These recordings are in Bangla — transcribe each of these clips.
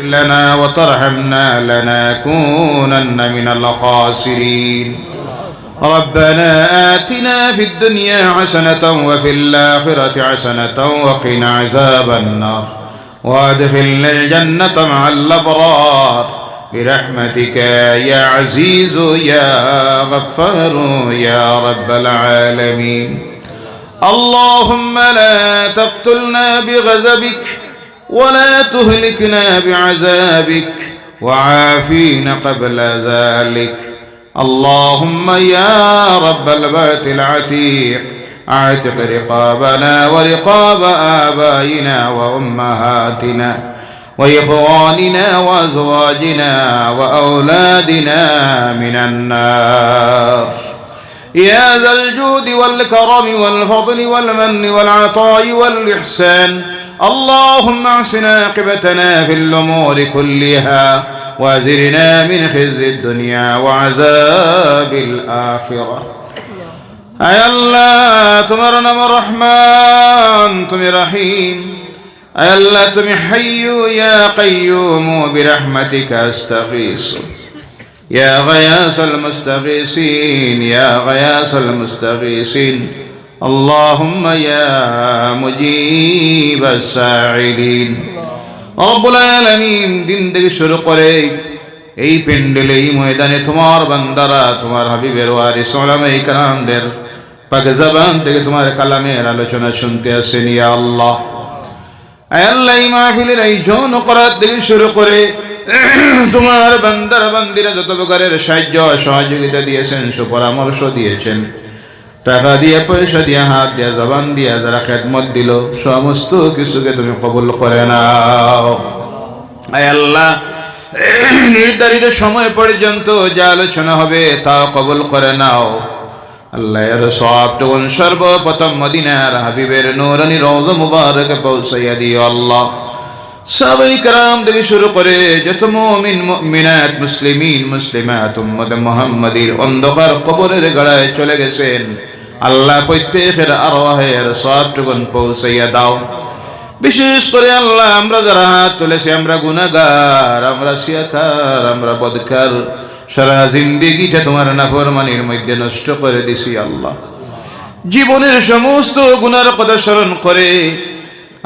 لنا وترحمنا لنكونن من الخاسرين. ربنا آتنا في الدنيا حسنة وفي الآخرة حسنة وقنا عذاب النار وادخلنا الجنة مع الأبرار برحمتك يا عزيز يا غفار يا رب العالمين. اللهم لا تقتلنا بغضبك ولا تهلكنا بعذابك وعافينا قبل ذلك. اللهم يا رب البيت العتيق اعتق رقابنا ورقاب آبائنا وأمهاتنا وإخواننا وأزواجنا وأولادنا من النار يا ذا الجود والكرم والفضل والمن والعطاء والإحسان. اللهم احسن عاقبتنا في الأمور كلها وأجرنا من خزي الدنيا وعذاب الآخرة. أي الله تمر نم رحمن تم رحيم. أي الله تم حي يا قيوم برحمتك أستغيث يا غياث المستغيثين يا غياث المستغيثين. اللهم يا مجيب الساعدين. রব্বুল আলামিন দিন থেকে শুরু করে এই প্যান্ডেলে এই ময়দানে তোমার বান্দারা তোমার হাবিবের ওয়ারিস উলামায়ে কেরামদের পাক জবান থেকে তোমার কালামের আলোচনা শুনতে আসেন ইয়া আল্লাহ। আয় আল্লাহ এই মাহফিলের আয়োজন করার থেকে শুরু করে তোমার বান্দার বান্দিরা যত প্রকারের সাহায্য সহযোগিতা দিয়েছেন সুপরামর্শ দিয়েছেন টাকা দিয়ে পয়সা দিয়ে হাত দিয়ে জবান দিয়ে যারা খেদমত দিল সমস্ত কিছুকে তুমি কবুল করে নাও। আয় আল্লাহ নির্ধারিত সময় পর্যন্ত যা আলোচনা হবে তা কবুল করে নাও। আল্লাহ এর সবটুকু সর্বপ্রথম মদিনার হাবিবের নূরানি রওজা মুবারকে পৌঁছাইয়া দিও আল্লাহ। সাহাবায়ে কেরাম থেকে শুরু করে যত মুমিন মুমিনাত মুসলিমিন মুসলিমাত উম্মত মুহাম্মাদীর অন্ধকার কবরের গাড়ায় চলে গেছেন আল্লাহ প্রত্যেকের আরওয়াহের সবটুকু পৌঁছাইয়া দাও। বিশেষ করে আল্লাহ আমরা যারা হাত তুলেছি আমরা গুনাহগার আমরা শিয়াকার আমরা বদকার সারা জিন্দেগিটা তোমার নাফরমানির মধ্যে নষ্ট করে দিছি আল্লাহ। জীবনের সমস্ত গুনার কথা স্মরণ করে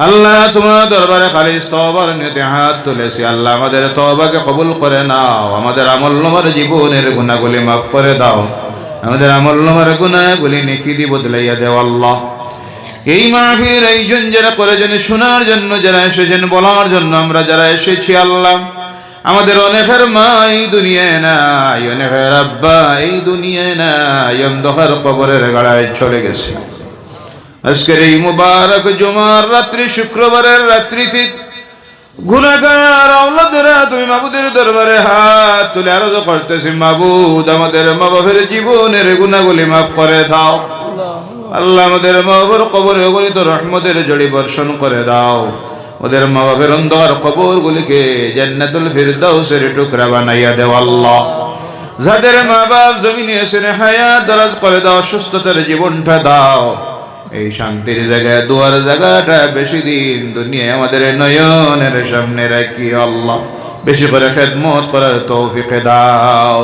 আল্লাহ তোমার দরবারে খালিস তওবার নিয়তে হাত তুলেছি আল্লাহ আমাদের তওবাকে কবুল করে নাও। আমাদের আমলনামার জীবনের গুনাহগুলি মাফ করে দাও। আমাদের আমলনামার গুনাহগুলি নেকি দিয়ে বদলাইয়া দাও আল্লাহ। এই মাহফিলের আয়োজন যারা করেছেন শোনার জন্য যারা এসেছেন বলার জন্য আমরা যারা এসেছি আল্লাহ আমাদের অনেকের মা এই দুনিয়ায় নাই অনেকের আব্বা এই দুনিয়ায় নাই অন্ধকার কবরের গাড়ায় চলে গেছে। আজকের এই মুবারক জুমার রাত্রি শুক্রবারের রাত্রিতে গুনাহগার আওলাদেরা তুমি মাবুদের দরবারে হাত তুলে আরজ করতেছি মাবুদ আমাদের মা বাবার জীবনের গুনাহগুলি মাফ করে দাও আল্লাহ। আমাদের মা বাবার কবরে অগণিত রহমতের জড়ি বর্ষণ করে দাও। ওদের মা বাবার অন্ধকার কবরগুলিকে জান্নাতুল ফিরদাউসের টুকরা বানাইয়া দাও আল্লাহ। যাদের মা বাপ জমিনে এসে হায়াত দরাজ করে দাও সুস্থতার জীবনটা দাও। এই শান্তির জায়গায় দুয়ার জায়গাটা বেশি দিন দুনিয়ায় আমাদের নয়নের সামনে রাখি আল্লাহ। বেশি করে খেদমত করার তৌফিক দাও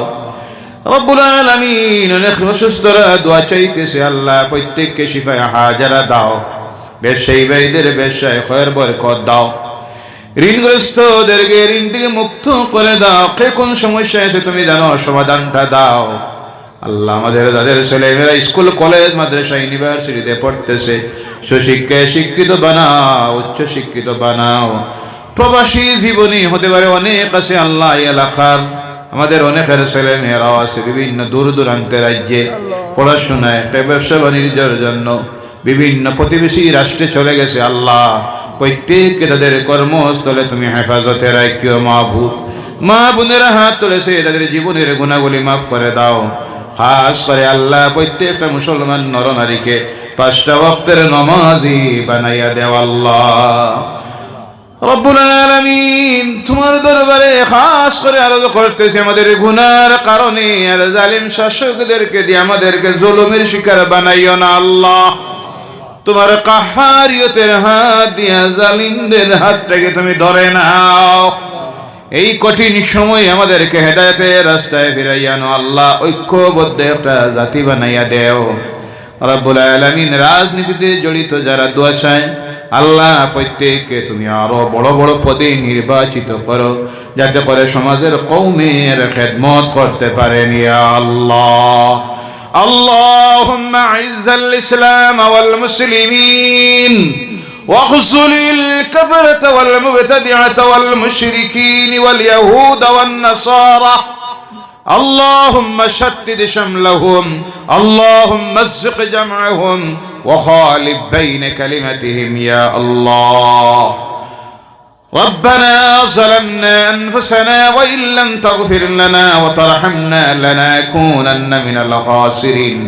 রব্বুল আলামিন। অনেক অসুস্থরা দোয়া চাইতেছে আল্লাহ প্রত্যেককে শিফায়ে হাজারা দাও। ব্যবসায়ী ভাইদের ব্যবসায় খয়ের বরকত দাও। ঋণগ্রস্তদেরকে ঋণ থেকে মুক্ত করে দাও। কে কোন সমস্যা আছে তুমি জানো সমাধানটা দাও আল্লাহ। আমাদের যাদের ছেলেমেয়েরা স্কুল কলেজ মাদ্রাসা ইউনিভার্সিটিতে পড়তেছে সুশিক্ষায় শিক্ষিত বানাও উচ্চ শিক্ষিত বানাও। প্রবাসী জীবনী হতে পারে অনেক আছে আল্লাহ। এলাকার আমাদের অনেকের ছেলেমেয়েরাও আছে বিভিন্ন দূর দূরান্তের রাজ্যে পড়াশোনায় একটা ব্যবসা বাণিজ্যের জন্য বিভিন্ন প্রতিবেশী রাষ্ট্রে চলে গেছে আল্লাহ। প্রত্যেককে তাদের কর্মস্থলে তুমি হেফাজতে রাখিও মাহবুব। মা বোনেরা হাত তুলেছে তাদের জীবনের গুনাহগুলি মাফ করে দাও। খাস করে আল্লাহ প্রত্যেকটা মুসলমান নরনারীকে 5টা ওয়াক্তের নামাজি বানাইয়া দেও আল্লাহ। রব্বুল আলামিন তোমার দরবারে খাস করে আরজ করতেছি আমাদের গুনার কারণে আর জালিম শাসকদেরকে দিয়ে আমাদেরকে জুলুমের শিকার বানাইও না আল্লাহ। তোমার কাহারিয়তের হাত দিয়া জালিমদের হাতটাকে তুমি ধরে নাও। এই কঠিন সময় আমাদেরকে হেদায়েতের রাস্তায় ফিরাইয়া আনো আল্লাহ। ঐক্যবদ্ধ একটা জাতি বানাইয়া দেও রব্বুল আলামিন। রাজনীতিতে জড়িত যারা দোয়া চায় আল্লাহ, প্রত্যেককে তুমি আরো বড় বড় পদে নির্বাচিত করো, যাতে করে সমাজের কওমের খেদমত করতে পারেন ইয়া আল্লাহ। আল্লাহুম্মা আইজ্জাল ইসলাম ওয়াল মুসলিমিন واخذل الكفرة والمبتدعة والمشركين واليهود والنصارى اللهم شتت شملهم اللهم مزق جمعهم وخالف بين كلمتهم يا الله. ربنا ظلمنا أنفسنا وإن لم تغفر لنا وترحمنا لنكونن من الخاسرين.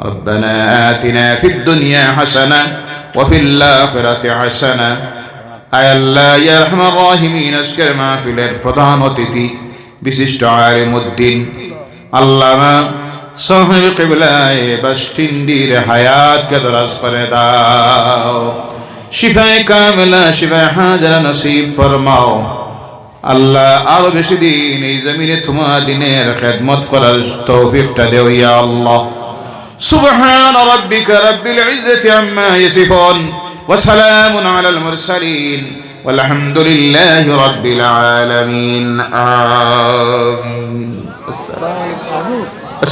ربنا آتنا في الدنيا حسنة وفي الآخرة حسنة. আয় আল্লাহ ইয়া আরহামার রাহিমিন, আজকের মাহফিলের প্রধান অতিথি বিশিষ্ট আলিমউদ্দিন আল্লামা সাহেব কিবলায়ে বাসটিন্ডির হায়াতকে দরাজ করে দাও, শিফায়ে কামিলা শিফায়ে হাজারা নসিব ফরমাও আল্লাহ। আরো বেশি দিন এই জমিনে তোমার দিনের খেদমত করার তৌফিকটা দেও ইয়া আল্লাহ। সুবহান রাব্বিকা রাব্বিল ইজ্জাতি আম্মা ইয়াসিফুন ওয়া সালামুন আলাল মুরসালিন walhamdulillahi rabbil alamin. আমিন। আসসালামু আলাইকুম।